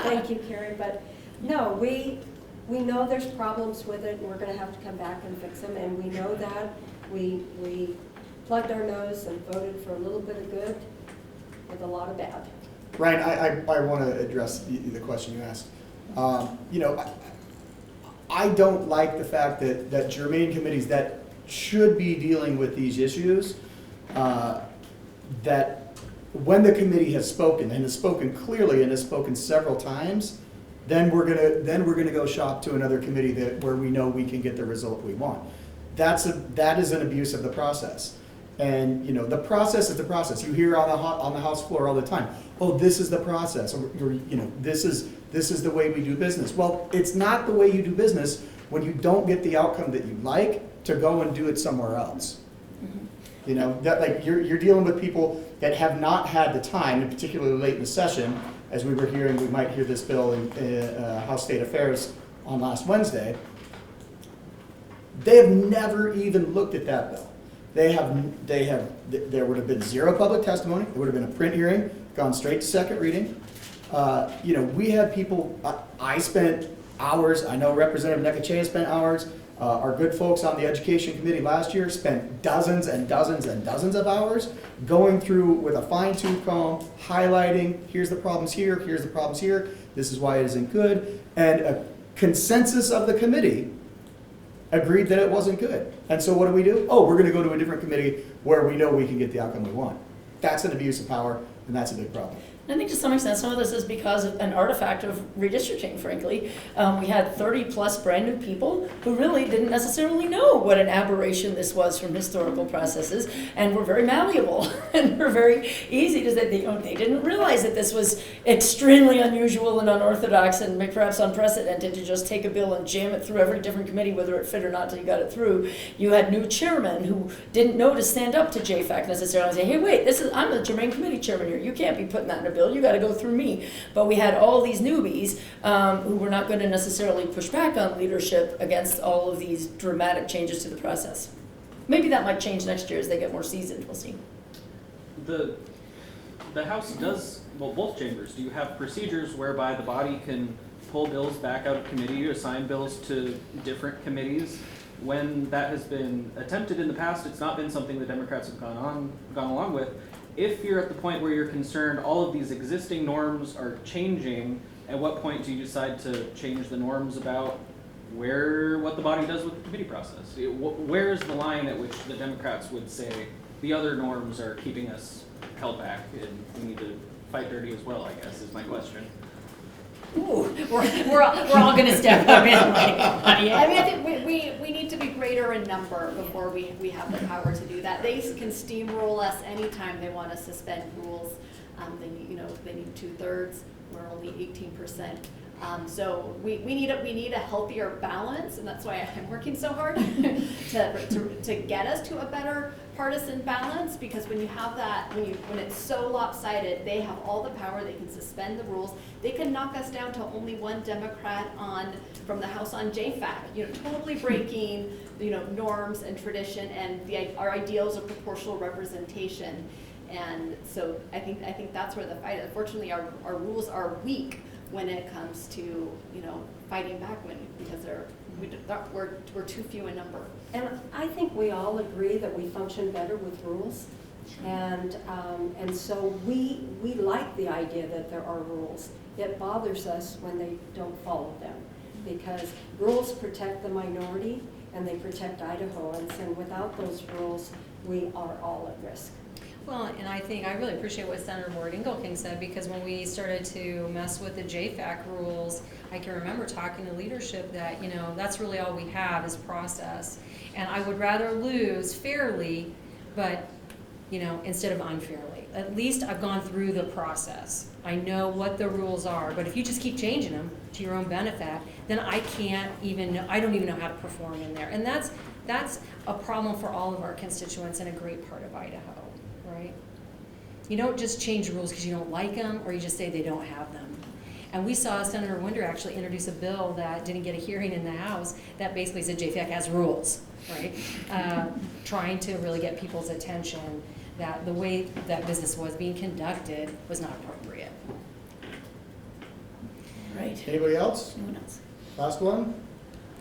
Thank you, Carrie. But no, we know there's problems with it, and we're going to have to come back and fix them. And we know that we plugged our nose and voted for a little bit of good with a lot of bad. Ryan, I want to address the question you asked. I don't like the fact that germane committees that should be dealing with these issues, that when the committee has spoken and has spoken clearly and has spoken several times, then we're gonna go shop to another committee where we know we can get the result we want. That is an abuse of the process. And the process is the process. You hear on the House floor all the time, oh, this is the process, or this is the way we do business. Well, it's not the way you do business when you don't get the outcome that you like to go and do it somewhere else. That you're dealing with people that have not had the time, and particularly late in the session, as we were hearing, we might hear this bill in House State Affairs on last Wednesday. They have never even looked at that bill. There would have been zero public testimony. There would have been a print hearing, gone straight to second reading. We had people, I spent hours, I know Representative Necochea spent hours, our good folks on the Education Committee last year spent dozens and dozens and dozens of hours going through with a fine-tooth comb, highlighting, here's the problems here, here's the problems here, this is why it isn't good, and a consensus of the committee agreed that it wasn't good. And so what do? Oh, we're going to go to a different committee where we know we can get the outcome we want. That's an abuse of power, and that's a big problem. I think to some extent, some of this is because of an artifact of redistricting, frankly. We had 30 plus brand new people who really didn't necessarily know what an aberration this was from historical processes, and were very malleable and were very easy to say they didn't realize that this was extremely unusual and unorthodox and perhaps unprecedented to just take a bill and jam it through every different committee, whether it fit or not, till you got it through. You had new chairmen who didn't know to stand up to JFAC necessarily and say, hey, wait, I'm the germane committee chairman here. You can't be putting that in a bill. You got to go through me. But we had all these newbies who were not going to necessarily push back on leadership against all of these dramatic changes to the process. Maybe that might change next year as they get more seasoned. We'll see. The House does, well, both chambers do have procedures whereby the body can pull bills back out of committee, assign bills to different committees. When that has been attempted in the past, it's not been something the Democrats have gone along with. If you're at the point where you're concerned all of these existing norms are changing, at what point do you decide to change the norms about what the body does with the committee process? Where is the line at which the Democrats would say the other norms are keeping us held back and we need to fight dirty as well, I guess, is my question. Ooh, we're all going to step up in. I mean, I think we need to be greater in number before we have the power to do that. They can steamroll us anytime they want to suspend rules. They need 2/3. We're only 18%. So we need a healthier balance, and that's why I'm working so hard to get us to a better partisan balance, because when you have that, when it's so lopsided, they have all the power, they can suspend the rules, they can knock us down to only one Democrat from the House on JFAC, totally breaking, norms and tradition and our ideals of proportional representation. And so I think that's where the fight, unfortunately, our rules are weak when it comes to, fighting back because we're too few in number. And I think we all agree that we function better with rules. And so we like the idea that there are rules. It bothers us when they don't follow them, because rules protect the minority and they protect Idahoans, and without those rules, we are all at risk. Well, and I really appreciate what Senator Ward Engelking said, because when we started to mess with the JFAC rules, I can remember talking to leadership that, that's really all we have is process. And I would rather lose fairly, but, instead of unfairly. At least I've gone through the process. I know what the rules are, but if you just keep changing them to your own benefit, then I don't even know how to perform in there. And that's a problem for all of our constituents in a great part of Idaho. Right? You don't just change rules because you don't like them, or you just say they don't have them. And we saw Senator Winder actually introduce a bill that didn't get a hearing in the House that basically said JFAC has rules, right? Trying to really get people's attention that the way that business was being conducted was not appropriate. Right. Anybody else? No one else. Last one?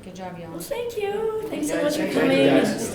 Good job, y'all. Well, thank you. Thanks so Yeah, much for thank you, coming. guys.